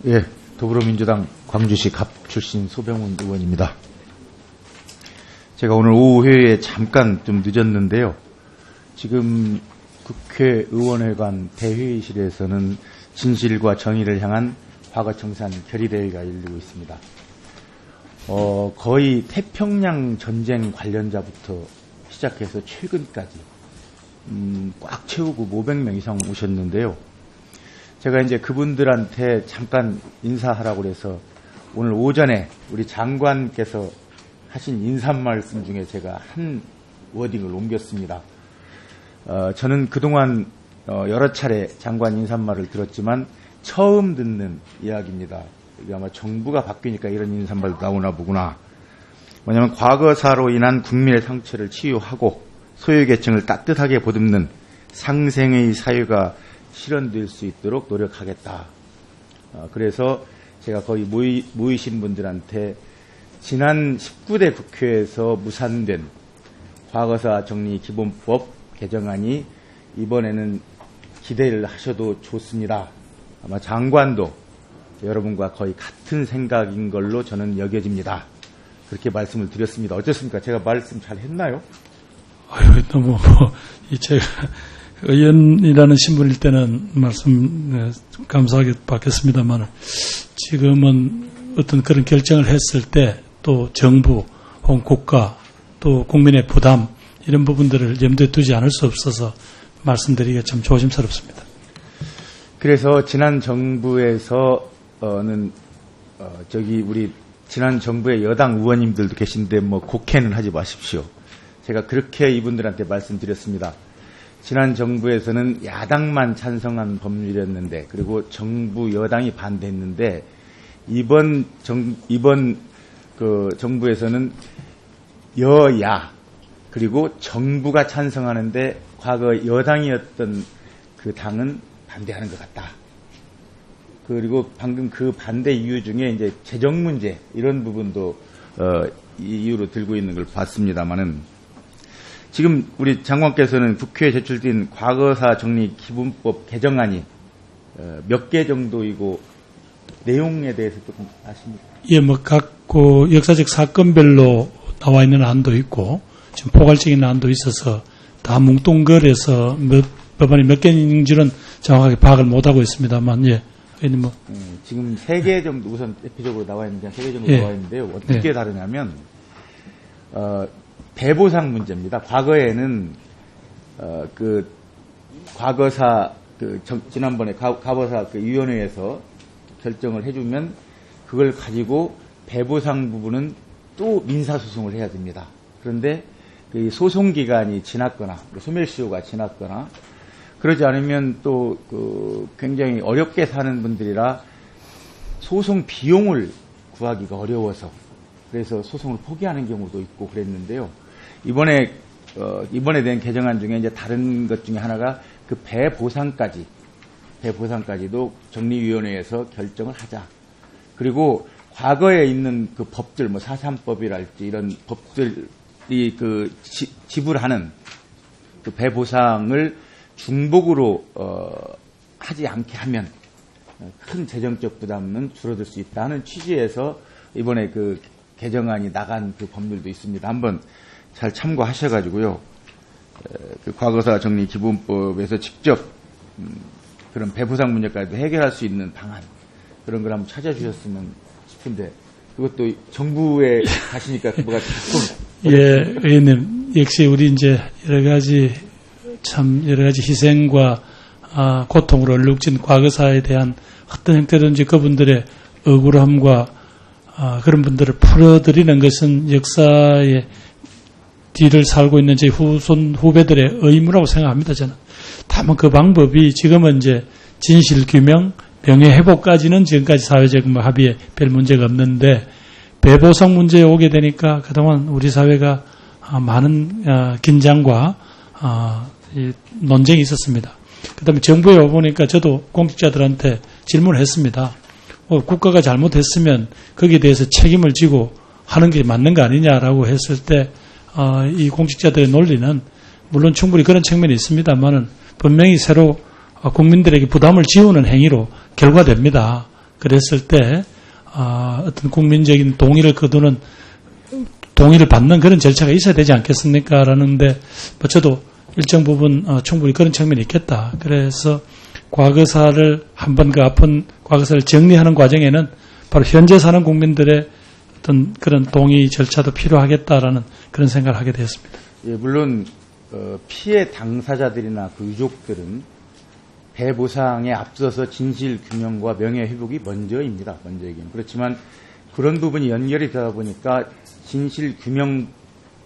예, 더불어민주당 광주시 갑 출신 소병훈 의원입니다. 제가 오늘 오후 회의에 잠깐 좀 늦었는데요. 지금 국회의원회관 대회의실에서는 진실과 정의를 향한 과거청산 결의대회가 열리고 있습니다. 거의 태평양 전쟁 관련자부터 시작해서 최근까지 꽉 채우고 500명 이상 오셨는데요. 제가 이제 그분들한테 잠깐 인사하라고 해서 오늘 오전에 우리 장관께서 하신 인사 말씀 중에 제가 한 워딩을 옮겼습니다. 저는 그동안 여러 차례 장관 인사말을 들었지만 처음 듣는 이야기입니다. 이게 아마 정부가 바뀌니까 이런 인사말 나오나 보구나. 뭐냐면 과거사로 인한 국민의 상처를 치유하고 소외계층을 따뜻하게 보듬는 상생의 사회가 실현될 수 있도록 노력하겠다. 그래서 제가 거의 모이신 분들한테 지난 19대 국회에서 무산된 과거사 정리 기본법 개정안이 이번에는 기대를 하셔도 좋습니다. 아마 장관도 여러분과 거의 같은 생각인 걸로 저는 여겨집니다. 그렇게 말씀을 드렸습니다. 어떻습니까? 제가 말씀 잘 했나요? 너무 제가 의원이라는 신분일 때는 말씀 감사하게 받겠습니다만 지금은 어떤 그런 결정을 했을 때 또 정부 혹은 국가 또 국민의 부담 이런 부분들을 염두에 두지 않을 수 없어서 말씀드리기가 참 조심스럽습니다. 그래서 지난 정부에서는 우리 지난 정부의 여당 의원님들도 계신데 뭐 곡해는 하지 마십시오. 제가 그렇게 이분들한테 말씀드렸습니다. 지난 정부에서는 야당만 찬성한 법률이었는데 그리고 정부 여당이 반대했는데 이번 정부에서는 여야 그리고 정부가 찬성하는데 과거 여당이었던 그 당은 반대하는 것 같다. 그리고 방금 그 반대 이유 중에 이제 재정 문제 이런 부분도 이유로 들고 있는 걸 봤습니다만은 지금 우리 장관께서는 국회에 제출된 과거사 정리 기본법 개정안이 몇 개 정도이고 내용에 대해서 조금 아십니까? 예, 각 역사적 사건별로 나와 있는 안도 있고 지금 포괄적인 안도 있어서 다 뭉뚱그려서 법안이 몇 개인지는 정확하게 파악을 못하고 있습니다만 예, 의원님 뭐 지금 3개 정도 우선 대표적으로 나와 있는데 3개 정도 나와 있는데요. 어떻게 다르냐면 배보상 문제입니다. 과거에는 과거사 지난번에 과거사 위원회에서 결정을 해주면 그걸 가지고 배보상 부분은 또 민사소송을 해야 됩니다. 그런데 그 소송 기간이 지났거나 소멸시효가 지났거나 그러지 않으면 또 굉장히 어렵게 사는 분들이라 소송 비용을 구하기가 어려워서 그래서 소송을 포기하는 경우도 있고 그랬는데요. 이번에 된 개정안 중에 이제 다른 것 중에 하나가 그 배보상까지도 정리위원회에서 결정을 하자. 그리고 과거에 있는 그 법들, 뭐 4.3법이랄지 이런 법들이 지불하는 그 배보상을 중복으로 하지 않게 하면 큰 재정적 부담은 줄어들 수 있다는 취지에서 이번에 그 개정안이 나간 그 법률도 있습니다. 한번 잘 참고하셔가지고요. 그 과거사 정리 기본법에서 직접 그런 배보상 문제까지도 해결할 수 있는 방안 그런 걸 한번 찾아주셨으면 싶은데 그것도 정부에 가시니까 그거가 조금 예, 의원님 역시 우리 이제 여러 가지 희생과 고통으로 얼룩진 과거사에 대한 어떤 형태든지 그분들의 억울함과 그런 분들을 풀어드리는 것은 역사의 뒤를 살고 있는 제 후배들의 의무라고 생각합니다, 저는. 다만 그 방법이 지금은 이제 진실규명, 명예회복까지는 지금까지 사회적 합의에 별 문제가 없는데 배보상 문제에 오게 되니까 그동안 우리 사회가 많은 긴장과 논쟁이 있었습니다. 그 다음에 정부에 와보니까 저도 공직자들한테 질문을 했습니다. 국가가 잘못했으면 거기에 대해서 책임을 지고 하는 게 맞는 거 아니냐라고 했을 때 이 공직자들의 논리는 물론 충분히 그런 측면이 있습니다만은 분명히 새로 국민들에게 부담을 지우는 행위로 결과됩니다. 그랬을 때 어떤 국민적인 동의를 거두는 동의를 받는 그런 절차가 있어야 되지 않겠습니까? 라는데 저도 일정 부분 충분히 그런 측면이 있겠다. 그래서 과거사를 한번 그 아픈 과거사를 정리하는 과정에는 바로 현재 사는 국민들의 어떤 그런 동의 절차도 필요하겠다라는 그런 생각을 하게 되었습니다. 예, 물론 피해 당사자들이나 그 유족들은 배보상에 앞서서 진실 규명과 명예 회복이 먼저입니다. 먼저이긴. 그렇지만 그런 부분이 연결이 되다 보니까 진실 규명,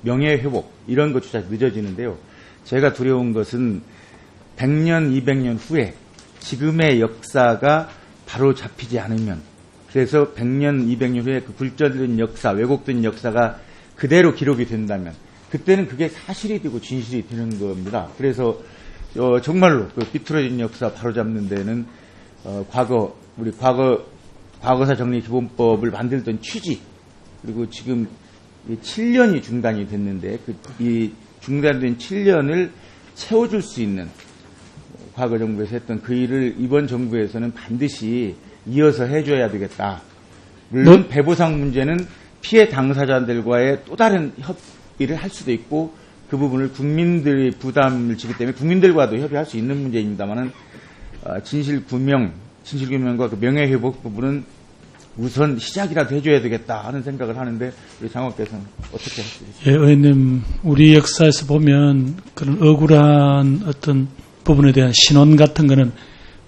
명예 회복 이런 것조차 늦어지는데요. 제가 두려운 것은 100년, 200년 후에 지금의 역사가 바로 잡히지 않으면, 그래서 100년, 200년 후에 그 굴절된 역사, 왜곡된 역사가 그대로 기록이 된다면 그때는 그게 사실이 되고 진실이 되는 겁니다. 그래서 정말로 그 비틀어진 역사 바로잡는 데는 우리 과거사 정리 기본법을 만들던 취지, 그리고 지금 7년이 중단이 됐는데 이 중단된 7년을 채워줄 수 있는 과거 정부에서 했던 그 일을 이번 정부에서는 반드시 이어서 해줘야 되겠다. 물론 배보상 문제는 피해 당사자들과의 또 다른 협의를 할 수도 있고 그 부분을 국민들이 부담을 지기 때문에 국민들과도 협의할 수 있는 문제입니다만은 진실규명과 그 명예회복 부분은 우선 시작이라도 해줘야 되겠다 하는 생각을 하는데 우리 장관께서는 어떻게 하시겠습니까? 예, 의원님, 우리 역사에서 보면 그런 억울한 어떤 부분에 대한 신원 같은 거는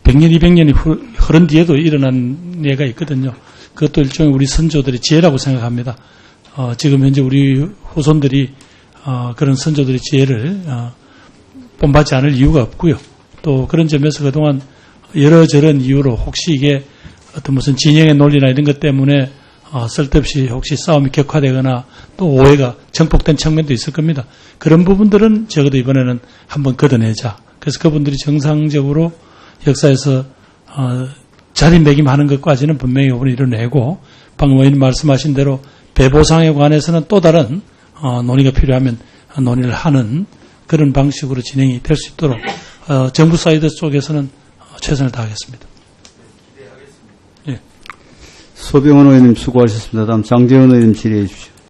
100년, 200년이 흐른 뒤에도 일어난 예가 있거든요. 그것도 일종의 우리 선조들의 지혜라고 생각합니다. 지금 현재 우리 후손들이 그런 선조들의 지혜를 본받지 않을 이유가 없고요. 또 그런 점에서 그동안 여러저런 이유로 혹시 이게 어떤 무슨 진영의 논리나 이런 것 때문에 쓸데없이 혹시 싸움이 격화되거나 또 오해가 정폭된 측면도 있을 겁니다. 그런 부분들은 적어도 이번에는 한번 걷어내자. 그래서 그분들이 정상적으로 역사에서 자리매김하는 것까지는 분명히 이번에 이뤄내고, 방금 의원님 말씀하신 대로 배보상에 관해서는 또 다른 논의가 필요하면 논의를 하는 그런 방식으로 진행이 될 수 있도록 정부 사이드 쪽에서는 최선을 다하겠습니다. 소병헌 의원님 수고하셨습니다. 다음 장재원 의원님 질의해 주십시오.